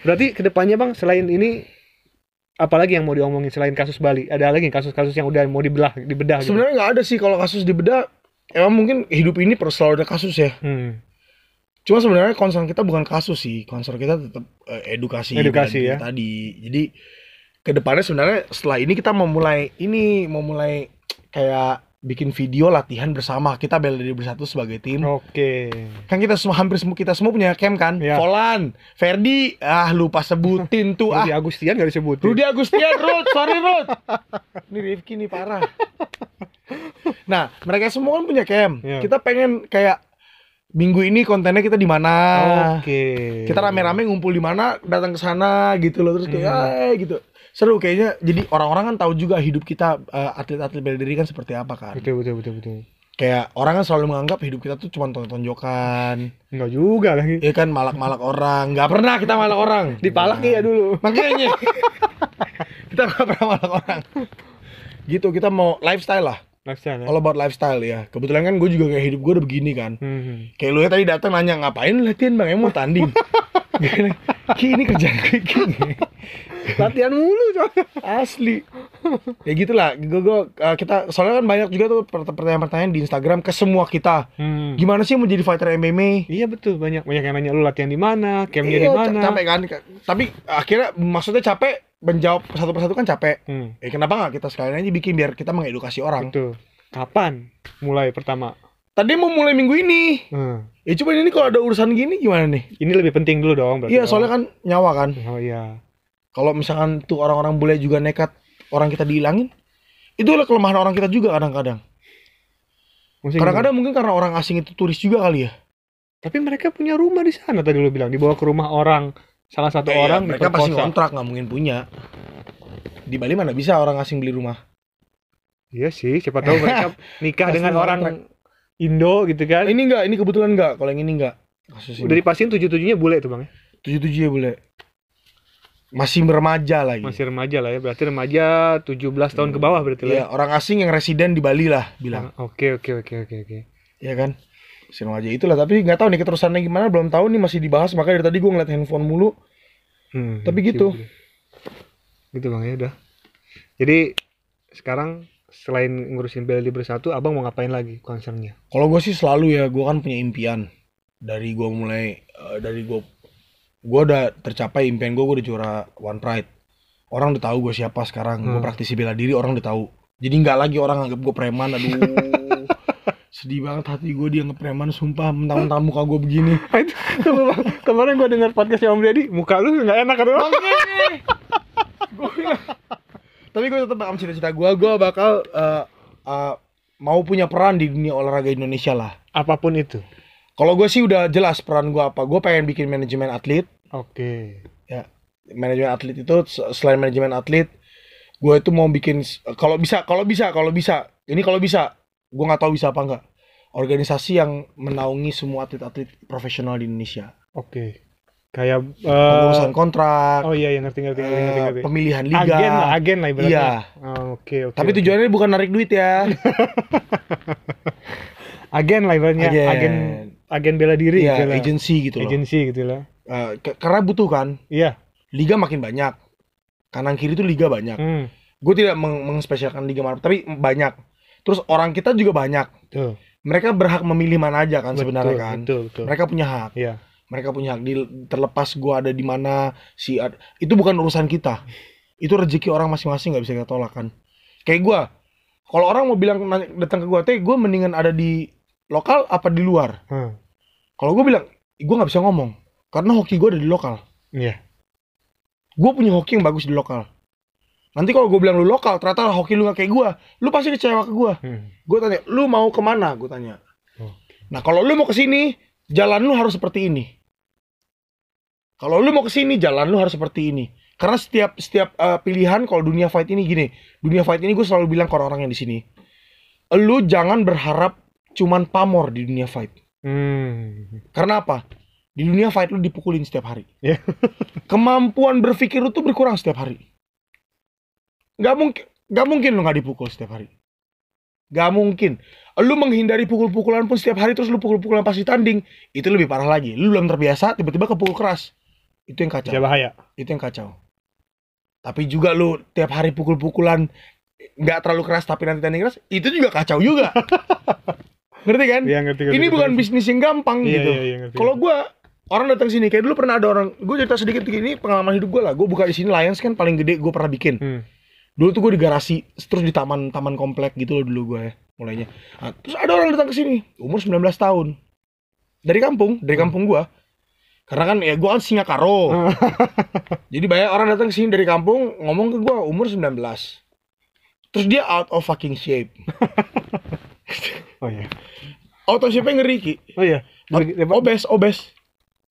Berarti kedepannya Bang, selain ini apalagi yang mau diomongin selain kasus Bali? Ada lagi kasus-kasus yang udah mau dibedah gitu? Sebenarnya nggak ada sih kalau kasus dibedah. Emang mungkin hidup ini selalu ada kasus ya. Cuma sebenarnya concern kita bukan kasus sih, concern kita tetap edukasi bela diri ya. tadi. Jadi kedepannya sebenarnya setelah ini kita mau mulai kayak bikin video latihan bersama, kita bela diri bersatu sebagai tim. Oke. Kan kita hampir semua punya cam kan. Ya. Volan, Ferdi, lupa sebutin tuh. Rudi Agustian gak disebutin. Rudi Agustian, Rud, sorry Rud. Ini Rifki nih parah. Nah, mereka semua kan punya cam. Ya. Kita pengen kayak minggu ini kontennya kita di mana? Oke. Kita rame-rame ngumpul di mana, datang ke sana gitu loh, terus kayak gitu. Seru kayaknya. Jadi orang-orang kan tahu juga hidup kita atlet-atlet bela diri kan seperti apa kan. Betul. Kayak orang kan selalu menganggap hidup kita tuh cuma tonjokan. Enggak juga lagi. Iya kan, malak-malak orang. Nggak pernah kita malak orang. Dipalak ya dulu. Makanya. Kita nggak pernah malak orang. Gitu, kita mau lifestyle lah. Lifestyle ya? All about lifestyle ya. Kebetulan kan gue juga kayak hidup gue udah begini kan. Kayak lu ya tadi datang nanya ngapain latihan bang, emang mau tanding. Ki ini kerjaan gue gini. Latihan mulu coy. Asli. Ya gitulah. Kita soalnya kan banyak juga tuh pertanyaan-pertanyaan di Instagram ke semua kita. Gimana sih mau jadi fighter MMA? Iya betul, banyak yang nanya lu latihan di mana, campnya di mana. Capek kan. Tapi akhirnya maksudnya capek. Menjawab satu persatu kan capek. Kenapa nggak kita sekalian aja bikin biar kita mengedukasi orang? Betul. Kapan mulai pertama? Tadi mau mulai minggu ini. Ya coba ini kalau ada urusan gini gimana nih? Ini lebih penting dulu dong. Iya soalnya kan nyawa kan. Oh iya. Kalau misalkan tuh orang-orang bule juga nekat orang kita dihilangin, itu adalah kelemahan orang kita juga kadang-kadang. Kadang-kadang mungkin karena orang asing itu turis juga kali ya. Tapi mereka punya rumah di sana tadi lu bilang, dibawa ke rumah orang. Salah satu orang mereka pasti kontrak, nggak mungkin punya. Di Bali mana bisa orang asing beli rumah? Iya sih, siapa tahu mereka nikah dengan orang Indo gitu kan. Ini kebetulan enggak. Kalau yang ini enggak. Udah dipastiin 77-nya bule itu bang ya? 77 ya bule. Masih remaja lagi. Masih remaja lah ya, berarti remaja 17 tahun ke bawah berarti lah. Iya, orang asing yang residen di Bali lah bilang. Oke. Iya kan? Masih remaja itulah, tapi nggak tahu nih keterusannya gimana, belum tahu nih, masih dibahas, makanya dari tadi gue ngeliat handphone mulu. Tapi gitu. Gitu bang ya udah. Jadi sekarang selain ngurusin bela diri bersatu, abang mau ngapain lagi concernnya? Kalau gue sih selalu ya, gue kan punya impian. Dari gue mulai, gue udah tercapai impian gue udah juara One Pride. Orang udah tahu gue siapa sekarang, gue praktisi bela diri, orang udah tahu. Jadi nggak lagi orang anggap gue preman, aduh. Sedih banget hati gue dia ngepreman, sumpah, mentang-mentang muka gue begini. Kemarin gue dengar podcastnya Om Deddy, muka lu nggak enak kan? Tapi gue tetap bakal cita-cita gue bakal mau punya peran di dunia olahraga Indonesia lah. Apapun itu. Kalau gue sih udah jelas peran gue apa. Gue pengen bikin manajemen atlet. Oke. Ya, manajemen atlet itu selain manajemen atlet, gue itu mau bikin kalau bisa. Ini kalau bisa. Gue nggak tahu bisa apa enggak. Organisasi yang menaungi semua atlet-atlet profesional di Indonesia. Oke. Kayak pengurusan kontrak. Oh iya, ngerti. Pemilihan liga. Agen lah ibaratnya. Iya. Oke. Tapi tujuannya bukan narik duit ya. Agen lah ibaratnya. Agen bela diri. Iya, gitu agensi gitu loh. Agensi gitu lah. Karena butuh kan. Iya. Liga makin banyak. Kanan kiri itu liga banyak. Gue tidak mengspesialkan liga mana, tapi banyak. Terus orang kita juga banyak. Betul. Mereka berhak memilih mana aja kan sebenarnya kan. Betul. Mereka punya hak. Iya. Mereka punya hak. Terlepas gue ada di mana itu bukan urusan kita. Itu rezeki orang masing-masing, nggak bisa kita tolak kan. Kayak gue, kalau orang mau bilang datang ke gue mendingan ada di lokal apa di luar. Kalau gue bilang, gue nggak bisa ngomong karena hoki gue ada di lokal. Iya. Gue punya hoki yang bagus di lokal. Nanti kalau gue bilang lu lokal, ternyata hoki lu gak kayak gue, lu pasti kecewa ke gue. Gue tanya, lu mau kemana? Gue tanya. Nah kalau lu mau ke sini, jalan lu harus seperti ini. Kalau lu mau ke sini, jalan lu harus seperti ini. Karena setiap pilihan kalau dunia fight ini gini, dunia fight ini gue selalu bilang ke orang-orang yang di sini, lu jangan berharap cuman pamor di dunia fight. Karena apa? Di dunia fight lu dipukulin setiap hari. Kemampuan berpikir lu tuh berkurang setiap hari. Gak mungkin lu gak dipukul setiap hari. Gak mungkin. Lu menghindari pukul-pukulan pun setiap hari, terus lu pukul-pukulan pas ditanding, itu lebih parah lagi. Lu belum terbiasa, tiba-tiba kepukul keras. Itu yang kacau. Bisa bahaya. Itu yang kacau. Tapi juga lu tiap hari pukul-pukulan, nggak terlalu keras tapi nanti tanding keras, itu juga kacau juga. Ngerti kan? Iya, ngerti. Ini bukan bisnis yang gampang Iya, gitu. iya, ngerti. Kalau gua orang datang sini, kayak dulu pernah ada orang, gue cerita sedikit gini pengalaman hidup gue lah. Gue buka di sini Lions kan paling gede gue pernah bikin. Dulu tuh gue di garasi, terus di taman komplek gitu loh dulu gue ya mulainya. Nah, terus ada orang datang ke sini, umur 19 tahun. Dari kampung gue. Karena kan ya gue kan Singakaro. Jadi banyak orang datang ke sini dari kampung ngomong ke gue umur 19. Terus dia out of fucking shape. Oh iya. Out of shape-nya ngeri, Ki. Oh iya. Obes.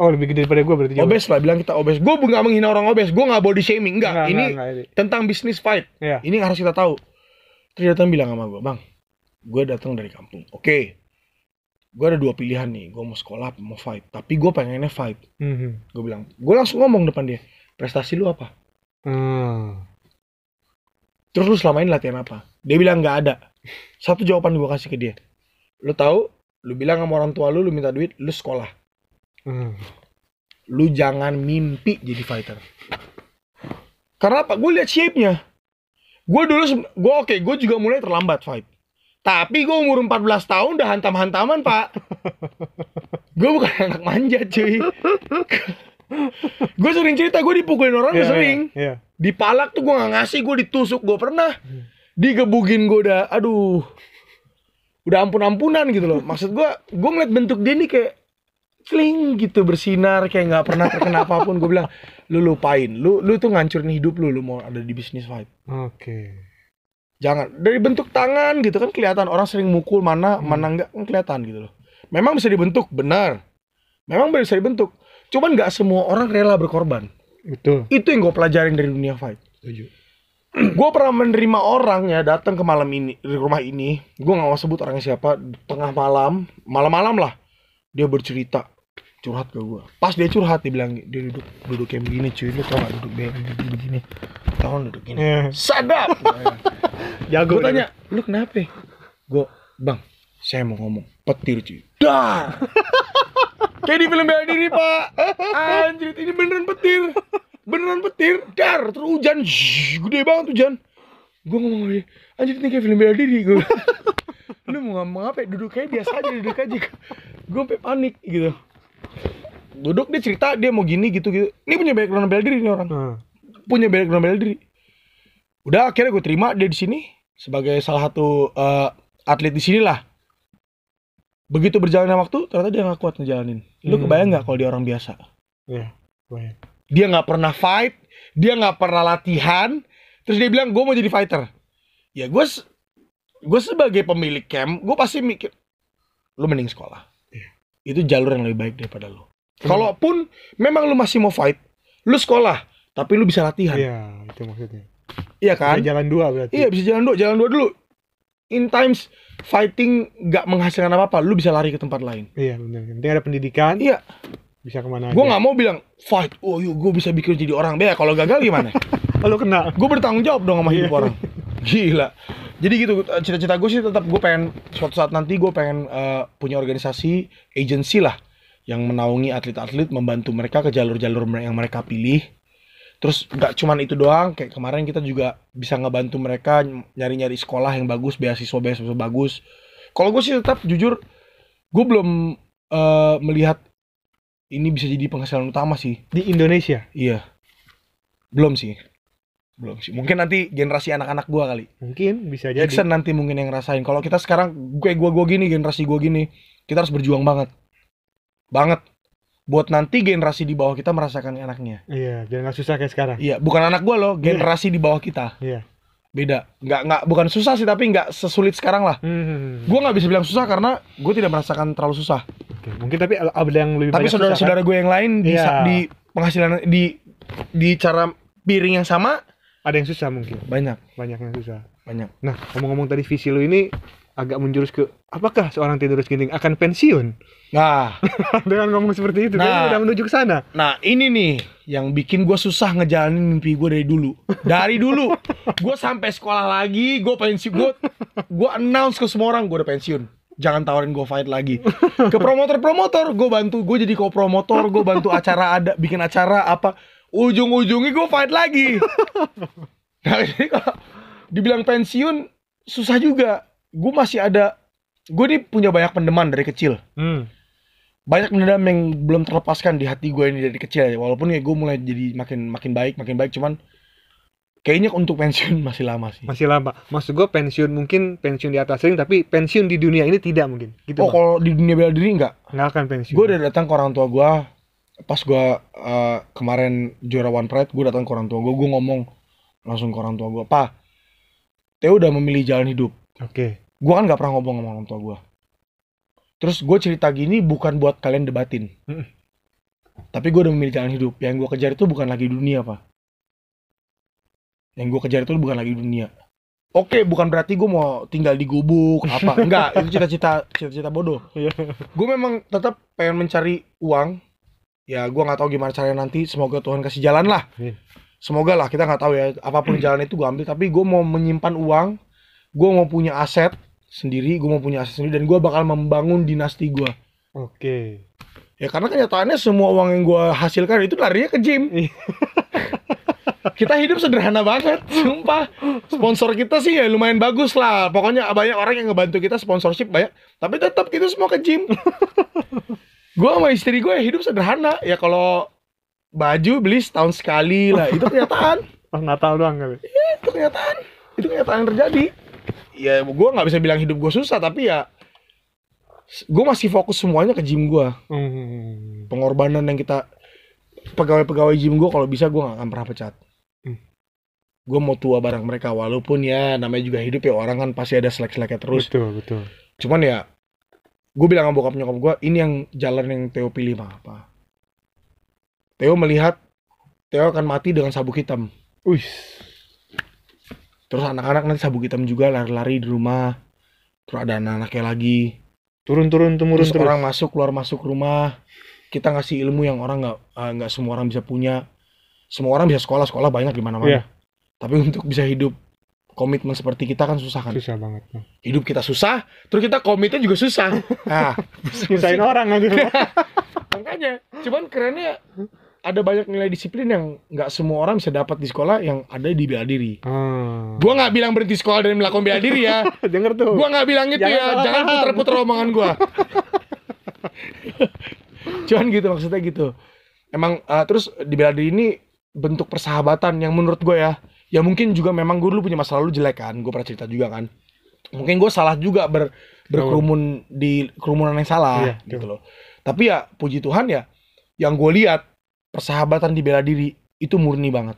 Oh, lebih gede daripada gue berarti. Obes lah, bilang kita obes. Gue nggak menghina orang obes, gue nggak body shaming, enggak. Ini tentang bisnis fight. Iya. Ini harus kita tahu. Terus dia datang bilang sama gue, bang, gue datang dari kampung. Oke, gue ada 2 pilihan nih, gue mau sekolah, mau fight. Tapi gue pengennya fight. Gue bilang, gue langsung ngomong depan dia, prestasi lu apa? Terus lu selama ini latihan apa? Dia bilang nggak ada. Satu jawaban gue kasih ke dia. Lu tahu, lu bilang sama orang tua lu minta duit, lu sekolah. Lu jangan mimpi jadi fighter. Karena apa? Gue lihat shape-nya. Gue dulu, gue juga mulai terlambat fight. Tapi gue umur 14 tahun udah hantam-hantaman, Pak. Gue bukan anak manja, cuy. Gue sering cerita, gue dipukulin orang udah sering. Dipalak tuh gue gak ngasih, gue ditusuk, gue pernah. Digebugin gue udah, aduh. Udah ampun-ampunan gitu loh. Maksud gue ngeliat bentuk dia nih kayak kling gitu, bersinar kayak nggak pernah terkena apapun. Gue bilang, lu lupain, lu tuh ngancurin hidup lu mau ada di bisnis fight. Oke. Jangan dari bentuk tangan gitu kan kelihatan, orang sering mukul mana enggak kan kelihatan gitu loh. Memang bisa dibentuk, benar. Memang bisa dibentuk. Cuman nggak semua orang rela berkorban. Betul. Itu yang gue pelajarin dari dunia fight. Setuju. Gue pernah menerima orang ya datang ke malam ini di rumah ini. Gue nggak mau sebut orangnya siapa. Tengah malam lah. Dia bercerita, curhat ke gue. Pas dia curhat, dia bilang, dia duduk kayak begini cuy. Lu tau gak duduk begini? Tau gak duduk gini? Sadap! Jago. Gue tanya, lu kenapa? Gue, bang, saya mau ngomong. Petir cuy. Dar! Kayak di film bela diri, Pak. Anjir, ini beneran petir. Beneran petir. Dar, terus hujan. Gede banget hujan. Gue ngomong lagi, anjir ini kayak film bela diri gue. Lu mau ngomong apa? Duduk kayak biasa aja, duduk aja. Gue sampai panik gitu. Duduk dia cerita dia mau gini gitu. Ini punya background bela diri nih orang. Punya background bela diri. Udah akhirnya gue terima dia di sini sebagai salah satu atlet di sini lah. Begitu berjalannya waktu, ternyata dia nggak kuat ngejalanin. Lu kebayang nggak kalau dia orang biasa? Iya, kebayang. Dia nggak pernah fight, dia nggak pernah latihan, terus dia bilang gue mau jadi fighter. Ya gue sebagai pemilik camp, gue pasti mikir, lu mending sekolah. Itu jalur yang lebih baik daripada lu. Kalaupun memang lu masih mau fight, lu sekolah, tapi lu bisa latihan. Iya, itu maksudnya. Iya kan? Bisa jalan 2 berarti. Iya, bisa jalan 2 dulu. In times fighting gak menghasilkan apa-apa, lu bisa lari ke tempat lain. Iya, benar. Penting ada pendidikan. Iya. Bisa kemana aja. Gue gak mau bilang fight, oh yuk gue bisa bikin jadi orang. Bea, kalau gagal gimana? Kalau kena. Gue bertanggung jawab dong sama hidup orang. Gila. Jadi gitu, cita-cita gue sih tetap gue pengen suatu saat nanti gue pengen punya organisasi, agency lah yang menaungi atlet-atlet, membantu mereka ke jalur-jalur yang mereka pilih. Terus gak cuman itu doang, kayak kemarin kita juga bisa ngebantu mereka nyari-nyari sekolah yang bagus, beasiswa bagus. Kalau gue sih tetap jujur, gue belum melihat ini bisa jadi penghasilan utama sih. Di Indonesia? Iya. Belum sih. Mungkin nanti generasi anak-anak gue kali. Mungkin bisa jadi. Jackson nanti mungkin yang ngerasain. Kalau kita sekarang gue gini, generasi gue gini, kita harus berjuang banget. Buat nanti generasi di bawah kita merasakan enaknya. Iya, jangan susah kayak sekarang. Iya, bukan anak gue loh, generasi di bawah kita. Iya. Beda. Nggak bukan susah sih, tapi nggak sesulit sekarang lah. Gue nggak bisa bilang susah karena gue tidak merasakan terlalu susah. Oke. Mungkin tapi ada yang lebih tapi banyak. Tapi saudara-saudara gue yang lain di penghasilan di cara piring yang sama ada yang susah mungkin. Banyak yang susah. Banyak. Nah, ngomong-ngomong tadi visi lu ini agak menjurus ke apakah seorang Theodorus Ginting akan pensiun? Nah, dengan ngomong seperti itu, kan udah menuju ke sana. Nah, ini nih yang bikin gue susah ngejalanin mimpi gue dari dulu. Dari dulu, gue sampai sekolah lagi, gue pensiun, gue announce ke semua orang gue udah pensiun. jangan tawarin gue fight lagi. Ke promotor gue bantu, gue jadi co-promotor, gue bantu acara, ada bikin acara apa, ujung-ujungnya gue fight lagi. Nah, jadi kalau dibilang pensiun susah juga. Gue masih ada, gue nih punya banyak pendeman dari kecil. Banyak dendam yang belum terlepaskan di hati gue ini dari kecil ya. Walaupun ya gue mulai jadi makin baik, cuman kayaknya untuk pensiun masih lama sih. Masih lama. Maksud gue pensiun di atas ring, tapi pensiun di dunia ini tidak mungkin. Gitu, Bang. Kalau di dunia bela diri enggak akan pensiun. Gue udah datang ke orang tua gue pas gue kemarin juara One Pride, gue datang ke orang tua gue ngomong langsung ke orang tua gue, "Pa, Theo udah memilih jalan hidup." Oke. Gue kan nggak pernah ngomong sama orang tua gue. Terus gue cerita gini bukan buat kalian debatin. Tapi gue udah memilih jalan hidup. Yang gue kejar itu bukan lagi dunia, Pak. Yang gue kejar itu bukan lagi dunia. Oke, bukan berarti gue mau tinggal di gubuk apa. Enggak, itu cita-cita bodoh. Gue memang tetap pengen mencari uang. Ya, gue nggak tahu gimana caranya nanti. Semoga Tuhan kasih jalan lah. Semoga lah, kita nggak tahu ya. Apapun jalan itu gue ambil. Tapi gue mau menyimpan uang. Gue mau punya aset sendiri, dan gue bakal membangun dinasti gue. Oke. Ya karena kenyataannya semua uang yang gue hasilkan itu larinya ke gym. Kita hidup sederhana banget, sumpah. Sponsor kita sih ya lumayan bagus lah. Pokoknya banyak orang yang ngebantu kita, sponsorship banyak. Tapi tetap kita semua ke gym. Gue sama istri gue hidup sederhana. Ya kalau baju beli setahun sekali lah, itu kenyataan. Pas Natal doang kali. Iya, itu kenyataan yang terjadi. Ya gue nggak bisa bilang hidup gue susah, tapi ya gue masih fokus semuanya ke gym gue. Pengorbanan yang kita pegawai gym gue, kalau bisa gue nggak akan pernah pecat. Gue mau tua bareng mereka, walaupun ya namanya juga hidup ya, orang kan pasti ada selek-seleknya terus. Betul. Cuman ya gue bilang sama bokap nyokap gue, ini yang jalan yang Theo pilih mah apa. Theo melihat Theo akan mati dengan sabuk hitam. Terus anak-anak nanti sabuk hitam juga, lari-lari di rumah. Terus ada anak-anaknya lagi. Turun-turun temurun terus. Orang masuk, keluar masuk rumah. Kita ngasih ilmu yang orang nggak semua orang bisa punya. Semua orang bisa sekolah banyak di mana-mana. Tapi untuk bisa hidup komitmen seperti kita kan susah kan. Susah banget. Hidup kita susah, terus kita komitnya juga susah. Nah, nyusahin orang aja. Makanya, cuman kerennya ada banyak nilai disiplin yang nggak semua orang bisa dapat di sekolah yang ada di bela diri. Gua nggak bilang berhenti sekolah dan melakukan bela diri ya. Dengar tuh. Gua nggak bilang gitu ya. Jangan puter-puter omongan gua. Cuman gitu, maksudnya gitu. Emang terus di bela diri ini bentuk persahabatan yang menurut gue ya mungkin juga memang gue dulu punya masa lalu jelek kan. Gue pernah cerita juga kan. Mungkin gue salah juga berkerumun di kerumunan yang salah gitu loh. Tapi ya puji Tuhan ya, yang gue lihat persahabatan di bela diri itu murni banget.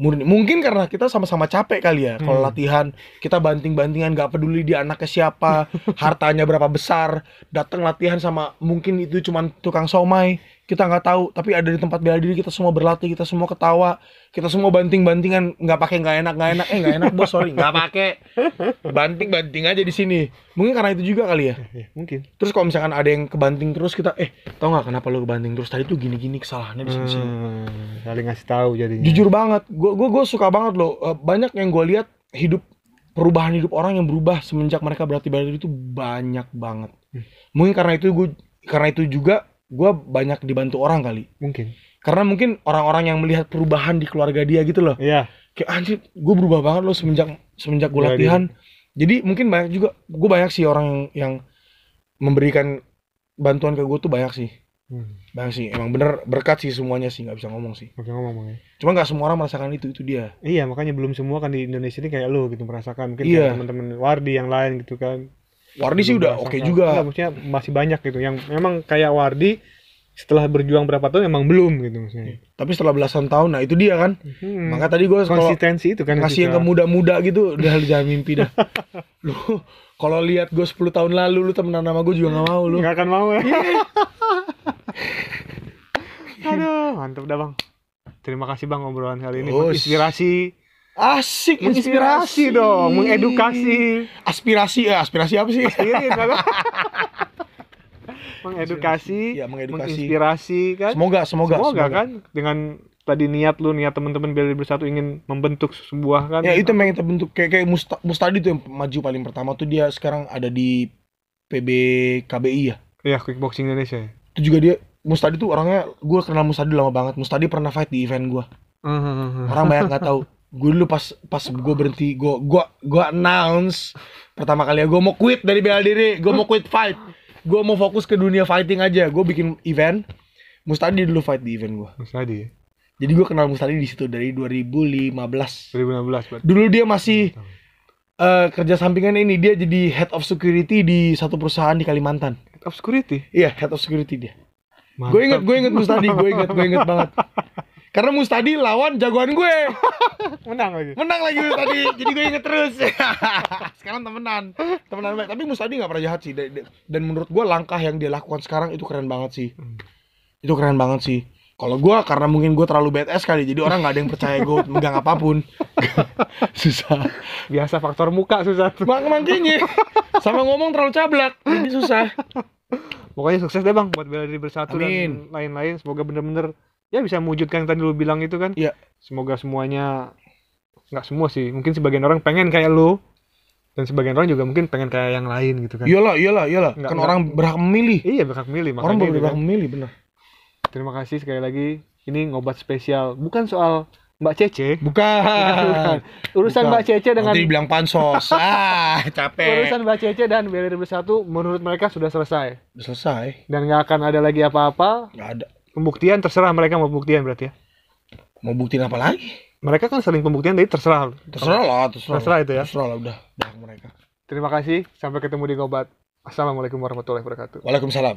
Mungkin karena kita sama-sama capek kali ya. Kalau latihan kita banting-bantingan, gak peduli dia anaknya siapa, hartanya berapa besar, datang latihan sama mungkin itu cuman tukang somai, kita nggak tahu. Tapi ada di tempat bela diri kita semua berlatih, kita semua ketawa, kita semua banting-bantingan, nggak enak bos, sorry, nggak pakai banting aja di sini. Mungkin karena itu juga kali ya. Mungkin. Terus kalau misalkan ada yang kebanting terus, kita tau nggak kenapa lu kebanting terus, tadi tuh gini kesalahannya di sini. Saling ngasih tahu jadinya. Jujur banget, gue suka banget loh. Banyak yang gue lihat perubahan hidup orang yang berubah semenjak mereka berlatih bela diri itu banyak banget. Mungkin karena itu juga gue banyak dibantu orang kali. Mungkin. Karena mungkin orang-orang yang melihat perubahan di keluarga dia gitu loh. Iya. Kayak anjir, gue berubah banget loh semenjak gue latihan. Jadi mungkin gue banyak sih orang yang memberikan bantuan ke gue tuh banyak sih. Banyak sih, emang bener berkat sih semuanya sih, nggak bisa ngomong sih. Oke, ngomong ya. Cuma nggak semua orang merasakan itu dia. Iya, makanya belum semua kan di Indonesia ini kayak lo gitu merasakan. Mungkin kayak teman-teman Wardi yang lain gitu kan. Wardi sih udah oke juga. Enggak, maksudnya masih banyak gitu yang memang kayak Wardi setelah berjuang berapa tahun emang belum gitu maksudnya. Tapi setelah belasan tahun, nah itu dia kan. Maka tadi gue konsistensi itu kan ngasih yang ke muda-muda gitu, udah jangan mimpi dah. Lu kalau lihat gue 10 tahun lalu lu temenan sama gue juga nggak mau lu. Nggak akan mau ya. Aduh, mantap dah bang. Terima kasih bang obrolan kali ini. Inspirasi. Asik, inspirasi dong, mengedukasi. Aspirasi apa sih? Mengedukasi, ya, menginspirasi kan. Semoga kan dengan tadi niat teman-teman Bela Diri Bersatu ingin membentuk sebuah kan. Ya itu memang kita bentuk kayak Mustadi tuh yang maju paling pertama tuh, dia sekarang ada di PBKBI ya. Iya, Kickboxing Indonesia. Itu juga dia, Mustadi tuh orangnya, gue kenal Mustadi lama banget. Mustadi pernah fight di event gue. Orang banyak nggak tahu. Gue dulu pas gue berhenti, gue announce pertama kali ya, gue mau quit dari bela diri, gue mau quit fight, gue mau fokus ke dunia fighting aja. Gue bikin event, Mustadi dulu fight di event gue. Mustadi ya. Jadi gue kenal Mustadi di situ dari 2015. 2016 berarti. Dulu dia masih kerja sampingan ini, dia jadi head of security di satu perusahaan di Kalimantan. Head of security? Iya, head of security dia. Mantap. Gue inget Mustadi, gue inget banget. Karena Mustadi lawan jagoan gue. Menang lagi Mustadi. Jadi gue inget terus. Sekarang temenan baik. Tapi Mustadi nggak pernah jahat sih. Dan menurut gue langkah yang dia lakukan sekarang itu keren banget sih. Itu keren banget sih. Kalau gue, karena mungkin gue terlalu badass kali, jadi orang nggak ada yang percaya gue megang apapun. Susah. Biasa faktor muka susah tuh. Makanya sama ngomong terlalu cablak, jadi susah. Pokoknya sukses deh Bang buat Bela Diri Bersatu. Amin. Dan lain-lain. Semoga bener-bener ya bisa mewujudkan yang tadi lu bilang itu kan. Iya. Semoga semuanya, nggak semua sih, mungkin sebagian orang pengen kayak lu, dan sebagian orang juga mungkin pengen kayak yang lain gitu kan. Iyalah. Nggak- Kan orang berhak memilih. Iya, berhak milih, Orang makanya itu berhak kan. memilih, benar. Terima kasih sekali lagi. Ini ngobat spesial, bukan soal Mbak Cece. Bukan. Urusan Bukan. Mbak Cece dengan Nanti dibilang pansos. Capek. urusan Mbak Cece dan Bela Diri Bersatu menurut mereka sudah selesai Udah selesai. dan nggak akan ada lagi apa-apa. Nggak ada. Pembuktian terserah mereka mau pembuktian berarti ya. Mau buktiin apa lagi? Mereka kan sering pembuktian, jadi terserah. Terserah itu ya. Terserah lah, udah mereka. Terima kasih. Sampai ketemu di ngobat. Assalamualaikum warahmatullahi wabarakatuh. Waalaikumsalam.